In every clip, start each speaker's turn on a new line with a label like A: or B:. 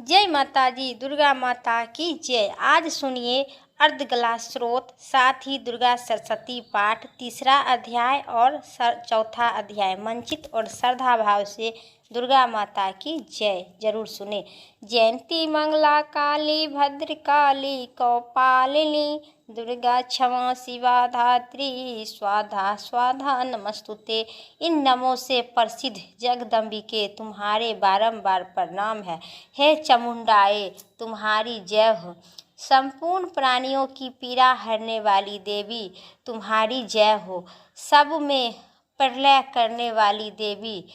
A: जय माता जी, दुर्गा माता की जय। आज सुनिए अर्धगला स्रोत, साथ ही दुर्गा सरस्वती पाठ, तीसरा अध्याय और चौथा अध्याय मंचित और श्रद्धा भाव से दुर्गा माता की जय जरूर सुने। जयंती मंगला काली भद्र काली कौपालिनी, दुर्गा क्षमा शिवा धात्री स्वाधा स्वाधा नमस्तुते। इन नमों से प्रसिद्ध जगदम्बिके तुम्हारे बारंबार प्रणाम है। हे चामुंडाए तुम्हारी जय हो। संपूर्ण प्राणियों की पीड़ा हरने वाली देवी तुम्हारी जय हो। सब में प्रलय करने वाली देवी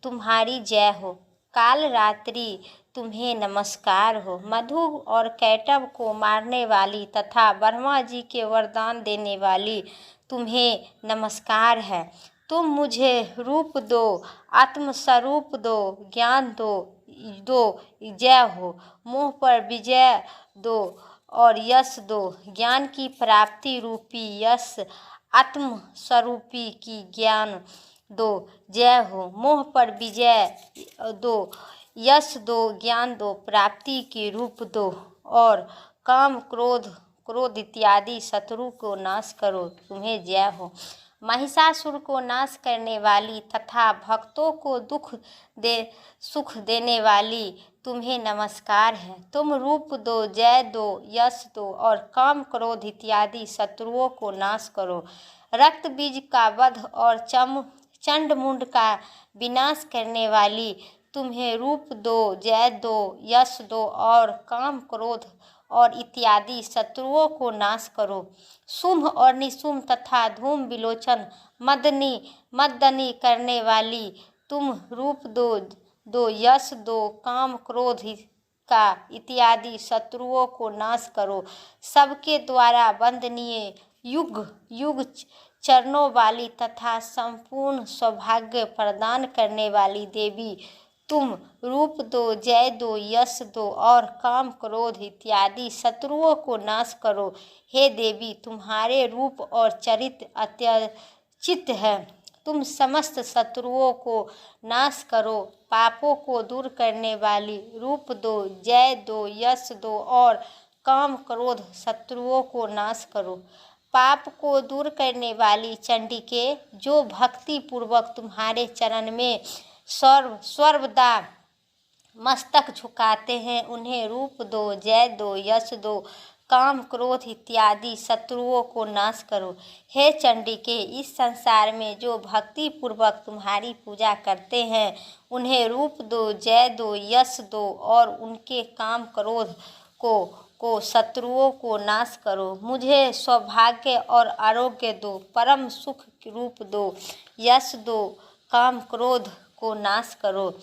A: तुम्हारी जय हो। काल रात्रि तुम्हें नमस्कार हो। मधु और कैटव को मारने वाली तथा ब्रह्मा जी के वरदान देने वाली तुम्हें नमस्कार है। तुम मुझे रूप दो, आत्मस्वरूप दो, ज्ञान दो जय हो। मोह पर विजय दो और यश दो। ज्ञान की प्राप्ति रूपी यश, आत्म स्वरूपी की ज्ञान दो जय हो। मोह पर विजय दो, यश दो, ज्ञान दो, प्राप्ति की रूप दो और काम क्रोध इत्यादि शत्रु को नाश करो, तुम्हें जय हो। महिषासुर को नाश करने वाली तथा भक्तों को सुख देने वाली तुम्हें नमस्कार है। तुम रूप दो, जय दो, यश दो और काम क्रोध इत्यादि शत्रुओं को नाश करो। रक्त बीज का वध और चंड मुंड का विनाश करने वाली तुम्हें रूप दो, जय दो, यश दो और काम क्रोध और इत्यादि शत्रुओं को नाश करो। शुंभ और निशुंभ तथा धूम विलोचन मदनी करने वाली तुम रूप दो, यश दो, काम क्रोध का इत्यादि शत्रुओं को नाश करो। सबके द्वारा वंदनीय युग युग चरणों वाली तथा संपूर्ण सौभाग्य प्रदान करने वाली देवी तुम रूप दो, जय दो, यश दो और काम क्रोध इत्यादि शत्रुओं को नाश करो। हे देवी, तुम्हारे रूप और चरित्र अत्यचित है। तुम समस्त शत्रुओं को नाश करो। पापों को दूर करने वाली रूप दो, जय दो, यश दो और काम क्रोध शत्रुओं को नाश करो। पाप को दूर करने वाली चंडिके, जो भक्ति पूर्वक तुम्हारे चरण में सर्वदा मस्तक झुकाते हैं, उन्हें रूप दो, जय दो, यश दो, काम क्रोध इत्यादि शत्रुओं को नाश करो। हे चंडिके, इस संसार में जो भक्ति पूर्वक तुम्हारी पूजा करते हैं, उन्हें रूप दो, जय दो, यश दो और उनके काम क्रोध को शत्रुओं को नाश करो। मुझे सौभाग्य और आरोग्य दो, परम सुख रूप दो, यश दो, काम क्रोध को नाश करो।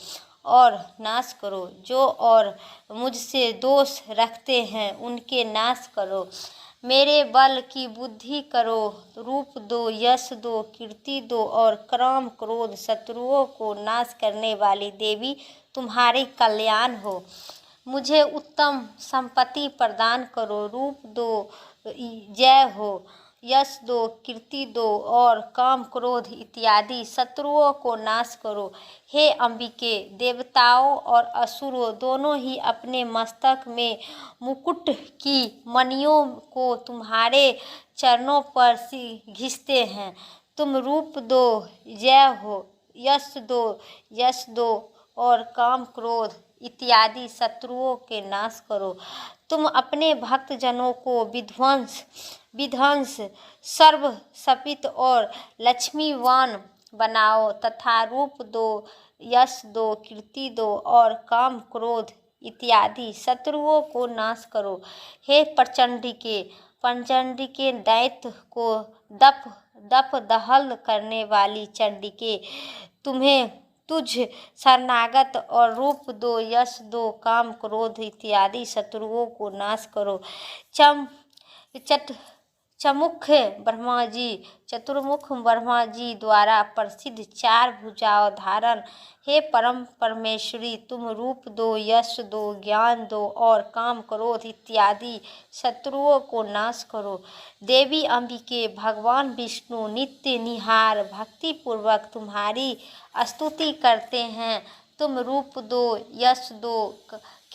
A: जो और मुझसे दोष रखते हैं, उनके नाश करो। मेरे बल की बुद्धि करो। रूप दो, यश दो, कीर्ति दो और काम क्रोध शत्रुओं को नाश करने वाली देवी तुम्हारी कल्याण हो। मुझे उत्तम संपत्ति प्रदान करो। रूप दो, जय हो, यश दो, कीर्ति दो और काम क्रोध इत्यादि शत्रुओं को नाश करो। हे अंबिके, देवताओं और असुरों दोनों ही अपने मस्तक में मुकुट की मणियों को तुम्हारे चरणों पर घिसते हैं। तुम रूप दो, जय हो, यश दो और काम क्रोध इत्यादि शत्रुओं के नाश करो। तुम अपने भक्त जनों को विध्वंस सर्व सपित और लक्ष्मीवान बनाओ तथा रूप दो, यश दो, कीर्ति दो और काम क्रोध इत्यादि शत्रुओं को नाश करो। हे प्रचंडिके, दैत्य को दप दहल करने वाली चंडिके, तुझ शरणागत और रूप दो, यश दो, काम क्रोध इत्यादि शत्रुओं को नाश करो। चतुर्मुख ब्रह्मा जी द्वारा प्रसिद्ध 4 भुजाओं धारण हे परम परमेश्वरी, तुम रूप दो, यश दो, ज्ञान दो और काम क्रोध इत्यादि शत्रुओं को नाश करो। देवी अंबिके, भगवान विष्णु नित्य निहार भक्ति पूर्वक तुम्हारी स्तुति करते हैं। तुम रूप दो, यश दो,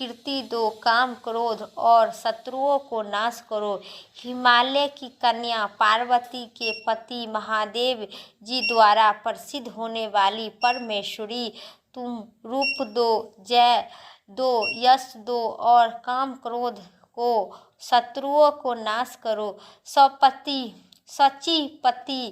A: कीर्ति दो, काम क्रोध और शत्रुओं को नाश करो। हिमालय की कन्या पार्वती के पति महादेव जी द्वारा प्रसिद्ध होने वाली परमेश्वरी, तुम रूप दो, जय दो, यश दो और काम क्रोध को शत्रुओं को नाश करो। सचीपति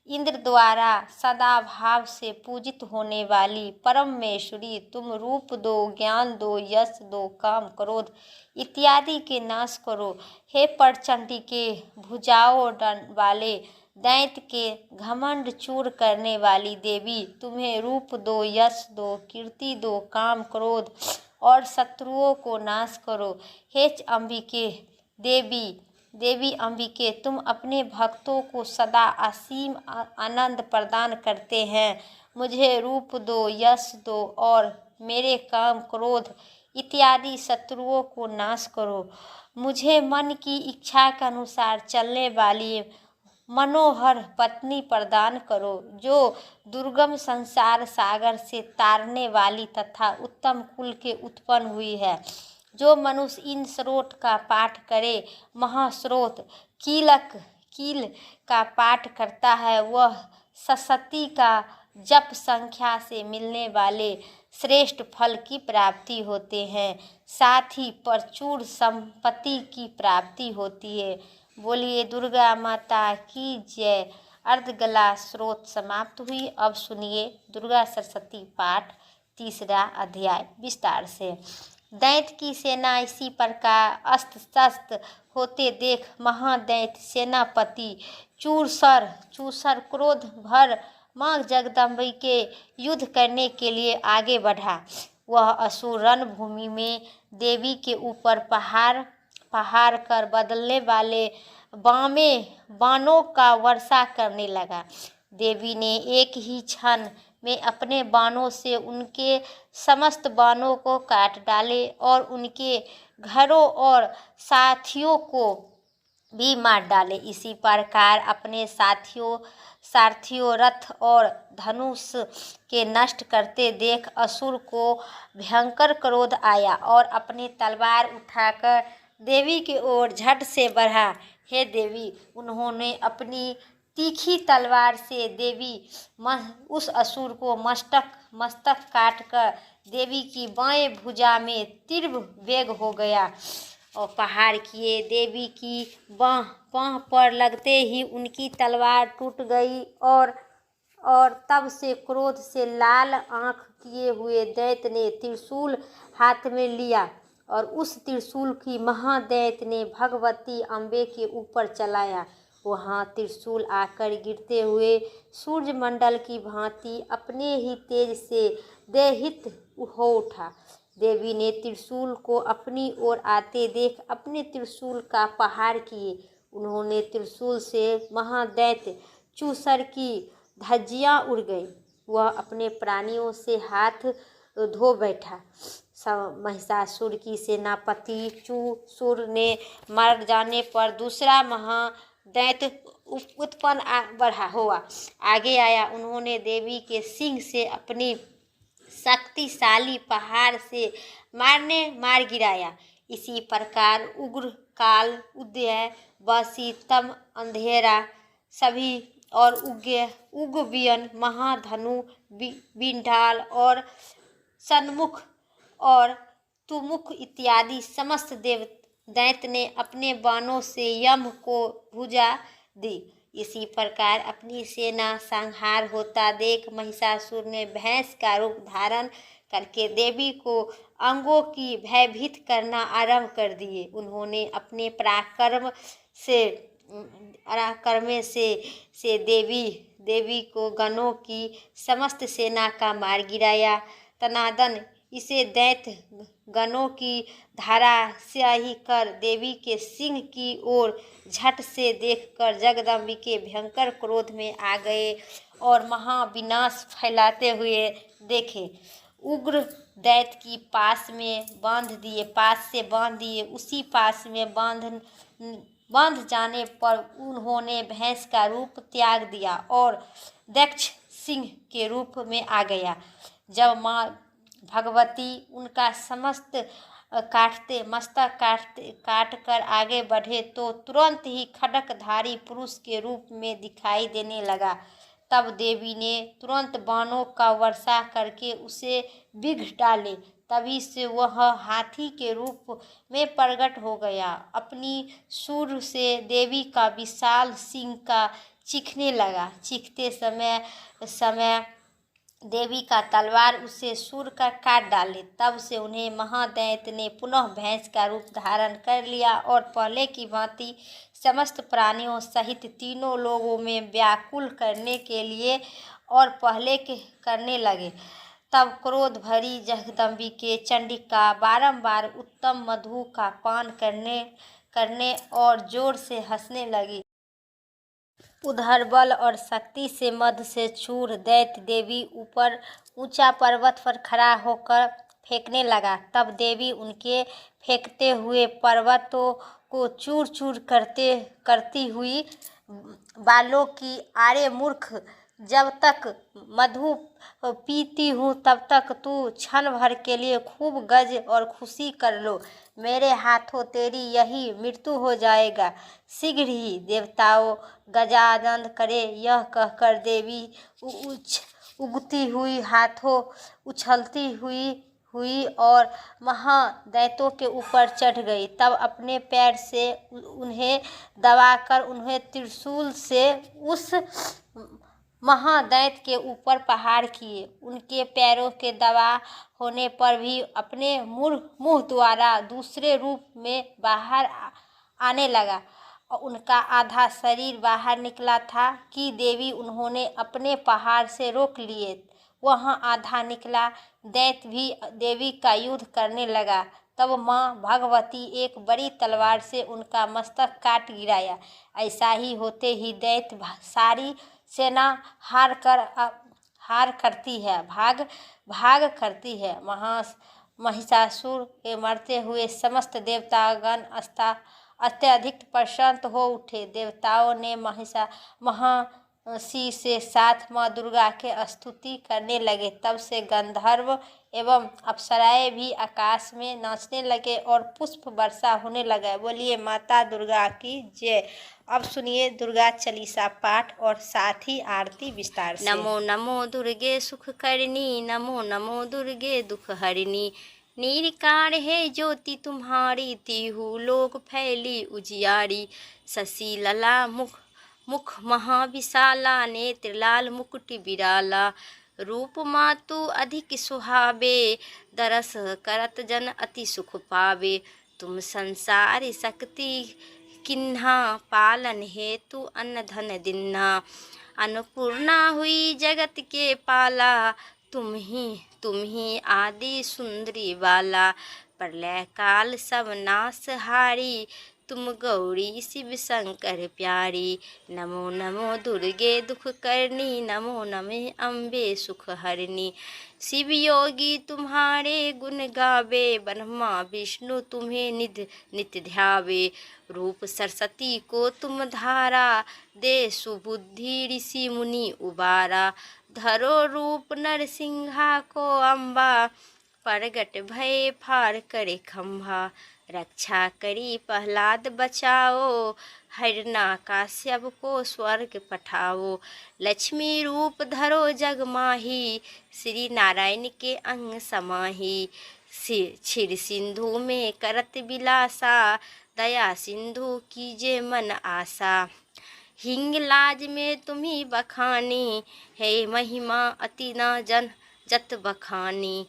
A: इंद्र द्वारा सदा भाव से पूजित होने वाली परमेश्वरी, तुम रूप दो, ज्ञान दो, यश दो, काम क्रोध इत्यादि के नाश करो। हे प्रचंडी के भुजाओं वाले, दैत्य के घमंड चूर करने वाली देवी, तुम्हें रूप दो, यश दो, कीर्ति दो, काम क्रोध और शत्रुओं को नाश करो। हे अंबिके देवी अंबिके, तुम अपने भक्तों को सदा असीम आनंद प्रदान करते हैं। मुझे रूप दो, यश दो और मेरे काम क्रोध इत्यादि शत्रुओं को नाश करो। मुझे मन की इच्छा के अनुसार चलने वाली मनोहर पत्नी प्रदान करो, जो दुर्गम संसार सागर से तारने वाली तथा उत्तम कुल के उत्पन्न हुई है। जो मनुष्य इन स्रोत का पाठ करे, महास्रोत कील का पाठ करता है, वह सरस्वती का जप संख्या से मिलने वाले श्रेष्ठ फल की प्राप्ति होते हैं, साथ ही प्रचुर संपत्ति की प्राप्ति होती है। बोलिए दुर्गा माता की जय। अर्धगला स्रोत समाप्त हुई। अब सुनिए दुर्गा सरस्वती पाठ तीसरा अध्याय विस्तार से। दैत्य की सेना इसी प्रकार अस्त शस्त होते देख महादैत्य सेनापति चूसर क्रोध भर माँ जगदम्बा के युद्ध करने के लिए आगे बढ़ा। वह असुर रणभूमि में देवी के ऊपर पहाड़ कर बदलने वाले बाणों का वर्षा करने लगा। देवी ने एक ही क्षण में अपने बाणों से उनके समस्त बाणों को काट डाले और उनके घरों और साथियों को भी मार डाले। इसी प्रकार अपने सारथियों रथ और धनुष के नष्ट करते देख असुर को भयंकर क्रोध आया और अपनी तलवार उठाकर देवी की ओर झट से बढ़ा। हे देवी, उन्होंने अपनी तीखी तलवार से देवी उस असुर को मस्तक काटकर देवी की बाएं भुजा में तीव्र वेग हो गया और प्रहार किए। देवी की बाह पर लगते ही उनकी तलवार टूट गई और तब से क्रोध से लाल आंख किए हुए दैत्य ने त्रिशूल हाथ में लिया और उस त्रिशूल की महादैत्य ने भगवती अम्बे के ऊपर चलाया। वहाँ त्रिशूल आकर गिरते हुए सूर्यमंडल की भांति अपने ही तेज से देहित हो उठा। देवी ने त्रिशूल को अपनी ओर आते देख अपने त्रिशूल का प्रहार किए। उन्होंने त्रिशूल से महादैत्य चूसर की धज्जियां उड़ गई। वह अपने प्राणियों से हाथ धो बैठा। महिषासुर की सेनापति चूसुर ने मर जाने पर दूसरा महादैत्य उत्पन्न हुआ आगे आया। उन्होंने देवी के सिंह से अपनी शक्तिशाली प्रहार से मार गिराया। इसी प्रकार उग्र काल, उदय, बसी, तम, अंधेरा सभी और उग्रवीर्य, महाधनु, बिंडाल और सन्मुख और तुमुख इत्यादि समस्त दैत्य ने अपने बाणों से यम को भुजा दी। इसी प्रकार अपनी सेना संहार होता देख महिषासुर ने भैंस का रूप धारण करके देवी को अंगों की भयभीत करना आरंभ कर दिए। उन्होंने अपने पराक्रम से देवी को गणों की समस्त सेना का मार गिराया। तनादन इसे दैत्य गणों की धाराशाही कर देवी के सिंह की ओर झट से देखकर जगदम्बिके भयंकर क्रोध में आ गए और महाविनाश फैलाते हुए देखे। उग्र दैत्य की पास से बांध दिए। उसी पास में बांध जाने पर उन्होंने भैंस का रूप त्याग दिया और दक्ष सिंह के रूप में आ गया। जब माँ भगवती उनका समस्त काट कर आगे बढ़े तो तुरंत ही खड्गधारी पुरुष के रूप में दिखाई देने लगा। तब देवी ने तुरंत बाणों का वर्षा करके उसे बिग डाले। तभी से वह हाथी के रूप में प्रकट हो गया। अपनी सूंड से देवी का विशाल सिंह का चीखने लगा। चीखते समय देवी का तलवार उसे सूर कर काट डाले। तब से उन्हें महादैत्य ने पुनः भैंस का रूप धारण कर लिया और पहले की भांति समस्त प्राणियों सहित तीनों लोगों में व्याकुल करने के लिए और पहले के करने लगे। तब क्रोध भरी जगदम्बिके चंडिका बारंबार उत्तम मधु का पान करने और जोर से हंसने लगी। उधर बल और शक्ति से मद से चूर दैत्य देवी ऊपर ऊंचा पर्वत पर खड़ा होकर फेंकने लगा। तब देवी उनके फेंकते हुए पर्वतों को चूर चूर करती हुई बालों की, अरे मूर्ख, जब तक मधु पीती हूँ तब तक तू क्षण भर के लिए खूब गज और खुशी कर लो। मेरे हाथों तेरी यही मृत्यु हो जाएगा शीघ्र ही। देवताओं गजानंद करे यह कहकर देवी उगती हुई हाथों उछलती हुई और महादैत्यों के ऊपर चढ़ गई। तब अपने पैर से उन्हें दबाकर उन्हें त्रिशूल से उस महादैत्य के ऊपर प्रहार किए। उनके पैरों के दबा होने पर भी अपने मुंह द्वारा दूसरे रूप में बाहर आने लगा और उनका आधा शरीर बाहर निकला था कि देवी उन्होंने अपने प्रहार से रोक लिए। वहाँ आधा निकला दैत्य भी देवी का युद्ध करने लगा। तब माँ भगवती एक बड़ी तलवार से उनका मस्तक काट गिराया। ऐसा ही होते ही दैत्य सारी सेना हार करती है, भाग करती है। महिषासुर के मरते हुए समस्त देवतागण अत्यधिक प्रसन्न हो उठे। देवताओं ने महर्षि से साथ माँ दुर्गा के स्तुति करने लगे। तब से गंधर्व एवं अप्सराएं भी आकाश में नाचने लगे और पुष्प वर्षा होने लगा। बोलिए माता दुर्गा की जय। अब सुनिए दुर्गा चालीसा पाठ और साथ ही आरती विस्तार से।
B: नमो नमो दुर्गे सुख करनी, नमो नमो दुर्गे दुख हरिणी। निर्कार है ज्योति तुम्हारी, तिहु लोक फैली उजियारी। शशि लला मुख महाविशाला, नेत्र लाल मुकुट बिराला। रूप मातु अधिक सुहावे, दरस करत जन अति सुख पावे। तुम संसार शक्ति किन्हा, पालन हेतु अन्न धन दिन्हा। अन्नपूर्णा हुई जगत के पाला, तुम ही आदि सुंदरी बाला। प्रलय काल सब नाश हारी, तुम गौरी शिव शंकर प्यारी। नमो नमो दुर्गे दुख करनी, नमो नमो अम्बे सुख हरनी। शिव योगी तुम्हारे गुण गावे, ब्रह्मा विष्णु तुम्हें नित्य ध्यावे। रूप सरस्वती को तुम धारा, दे सुबुद्धि ऋषि मुनि उबारा। धरो रूप नरसिंहा को अम्बा, प्रगट भय फार करे खम्भा। रक्षा करी प्रहलाद बचाओ, हरना काश्यप को स्वर्ग पठाओ। लक्ष्मी रूप धरो जग माही, श्री नारायण के अंग समाही। क्षीर सिंधु में करत विलासा, दया सिंधु कीजे मन आशा। हिंगलाज में तुम्ही बखानी, है महिमा अति न जन जत बखानी।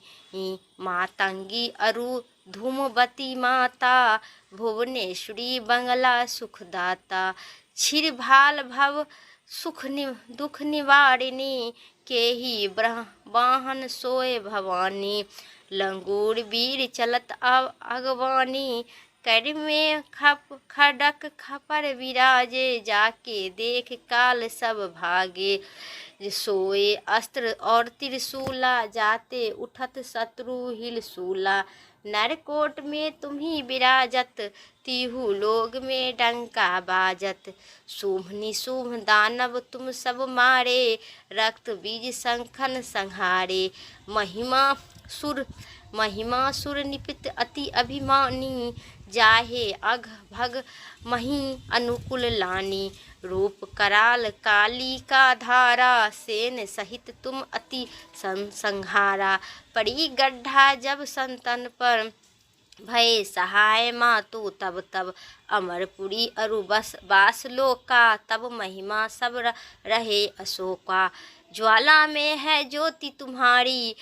B: मातंगी अरु धूमवती माता, भुवनेश्वरी बंगला सुखदाता। क्षीर भाल भव दुख निवारिणी, के ही वाहन सोए भवानी। लंगूर वीर चलत अगवानी, कर में खड़क खपर विराजे। जाके देख काल सब भागे, सोए अस्त्र और त्रिशूला। जाते उठत शत्रु हिल सूला। नरकोट में तुम्ही विराजत, तिहु लोग में डंका बाजत। शुभ निशुभ दानव तुम सब मारे, रक्त बीज शंखन संहारे। महिमा सुर निपित अति अभिमानी, जाहे अघ भग मही अनुकूल लानी। रूप कराल काली का धारा, सेन सहित तुम अति संहारा। पड़ी गड्ढा जब संतन पर, भय सहाय मातु तब तब। अमरपुरी अरु बस बास लोका, तब महिमा सब रहे अशोका। ज्वाला में है ज्योति तुम्हारी,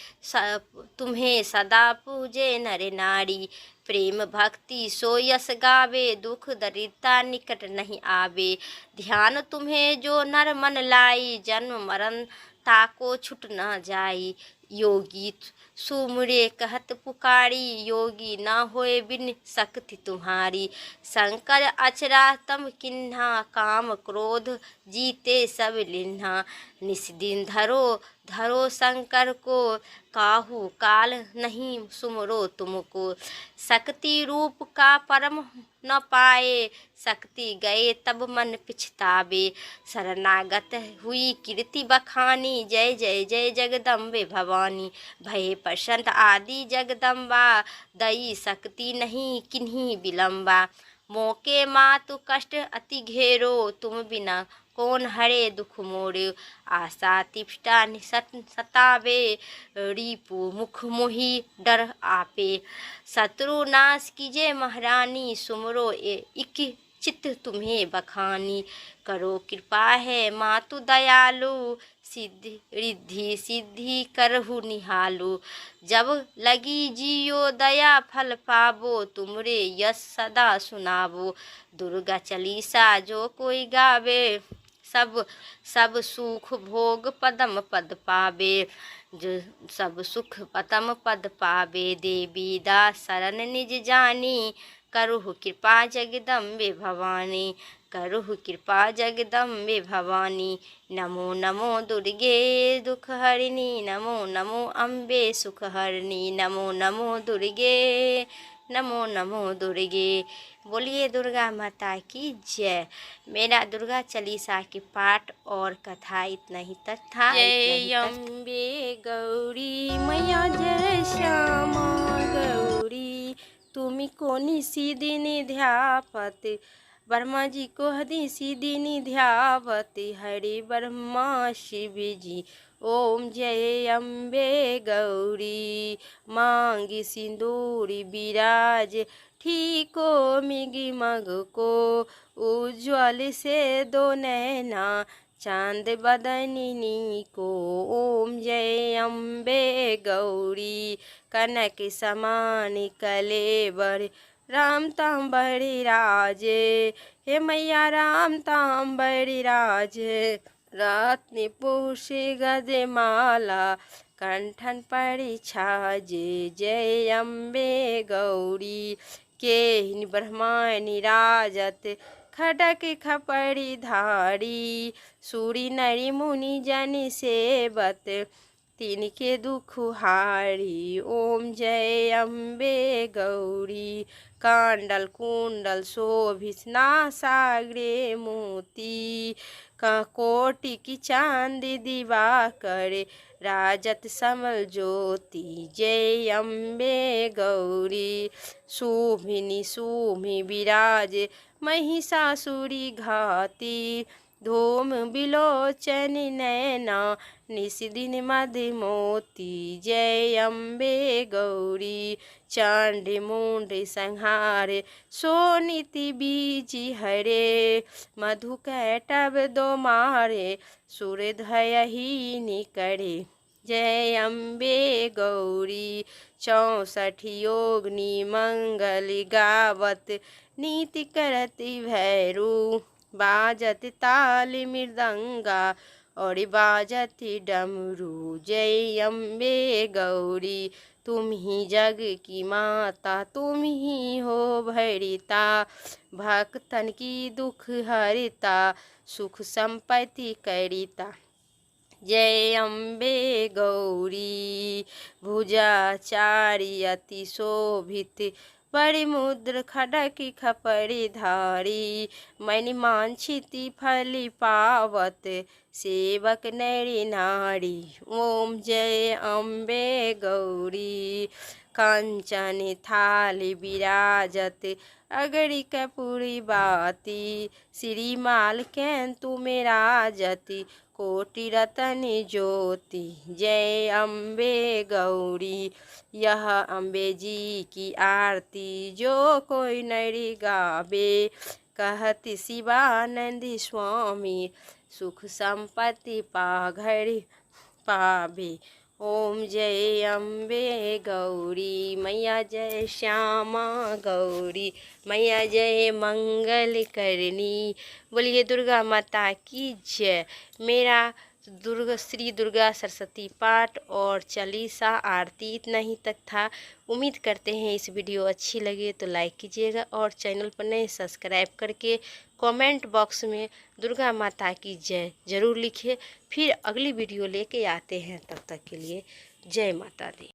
B: तुम्हें सदा पूजे नर नारी। प्रेम भक्ति सो यस गावे, दुख दरिद्रता निकट नहीं आवे। ध्यान तुम्हें जो नर मन लाई, जन्म मरण ताको छुट न जाई। योगी सुमरे कहत पुकारी, योगी न होए बिन शक्ति तुम्हारी। शंकर अचरा तम किन्हा, काम क्रोध जीते सब लिन्हा। निस्दिन धरो धरो शंकर को, काहू काल नहीं सुमरो तुमको। शक्ति रूप का परम न पाए, शक्ति गए तब मन पिछतावे। शरणागत हुई कीर्ति बखानी, जय जय जय जगदम्बे भवानी। भय प्रसन्न आदि जगदम्बा, दई शक्ति नहीं किन्हीं विलम्बा। मोके मातु कष्ट अति घेरो, तुम बिना कौन हरे दुख मोरे। आशा तिष्ठा सतावे, रिपु मुख मोहि डर आपे। शत्रु नाश कीजे महारानी, सुमरो इक चित्त तुम्हें बखानी। करो कृपा है मातु दयालु, सिद्धि रिद्धि सिद्धि करहु निहालु। जब लगी जियो दया फल पावो, तुमरे यश सदा सुनावो। दुर्गा चालीसा जो कोई गावे, सब सुख भोग पदम पद पावे। जो सब सुख पदम पद पावे, देवी दास शरण निज जानी। करुहु कृपा जगदम्बे भवानी, करुहु कृपा जगदम्बे भवानी। नमो नमो दुर्गे दुख हरिणी, नमो नमो अम्बे सुख हरिणी। नमो नमो दुर्गे, नमो नमो दुर्गे। बोलिए दुर्गा माता की जय। मेरा दुर्गा चालीसा के पाठ और कथा इतना ही तक था। जय अम्बे गौरी मैया, जय श्यामा गौरी। तुमी को निशिदिनी ध्यापत, ब्रह्मा जी को निशिदिनी ध्यावत। हरे ब्रह्मा शिव जी, ओम जय अम्बे गौरी। मांगी सिंदूरी विराज, ठीको मिगी मग को। उज्ज्वल से दो नैना, चांद बदनिनी को। ओम जय अम्बे गौरी। कनक समान कलेवर, राम ताम बड़ी राजे। हे मैया राम ताम बड़ी राजे। रत्न पूषी गजे माला, कंठन पड़ी छाजे। जय अम्बे गौरी। केहिन ब्रह्माणी राजत, खडक खपड़ी धारी। सूरी नरी मुनि जन सेवत, तिनके दुख हारी। ओम जय अम्बे गौरी। कांडल कुंडल शोभित नासाग्रे मोती। कोटि की चांद दिवाकर, राजत समल ज्योति। जय अम्बे गौरी। शोभिनी शोभि विराज, महिषासुरी घाती। धूम बिलोचन नैना, निशिदिन मधु मोती। जय अम्बे गौरी। चांड मुंड संहारे, सोनिति बीज हरे। मधु कैटव दो मारे, सुर धयहि निकरे। जय अम्बे गौरी। 64 योगिनी मंगल गावत, नीति करती भैरू। बाजत ताल मृदंगा, और बाजत डमरू। जय अम्बे गौरी। तुम ही जग की माता, तुम ही हो भरिता। भक्तन की दुख हरिता, सुख संपत्ति करिता। जय अम्बे गौरी। भुजाचारी अति शोभित, बड़ी मुद्र खड़की खपरी धारी, मैनि मांछिति फली पावत, सेवक नैरी नारी। ओम जय अम्बे गौरी। कंचन थाली विराजत, अगरी कपूरी बाती, श्रीमाल केन्तु मेराजति, कोटि रतन ज्योति। जय अम्बे गौरी। यह अम्बे जी की आरती जो कोई नैरी गावे, कहति शिवानंद स्वामी, सुख संपत्ति पाघर पावे। ओम जय अम्बे गौरी। मैया जय श्यामा गौरी, मैया जय मंगल करनी। बोलिए दुर्गा माता की जय। मेरा श्री दुर्गा सरस्वती पाठ और चालीसा आरती इतना ही तक था। उम्मीद करते हैं इस वीडियो अच्छी लगे तो लाइक कीजिएगा, और चैनल पर नए सब्सक्राइब करके कमेंट बॉक्स में दुर्गा माता की जय ज़रूर लिखिए। फिर अगली वीडियो लेके आते हैं, तब तक के लिए जय माता दी।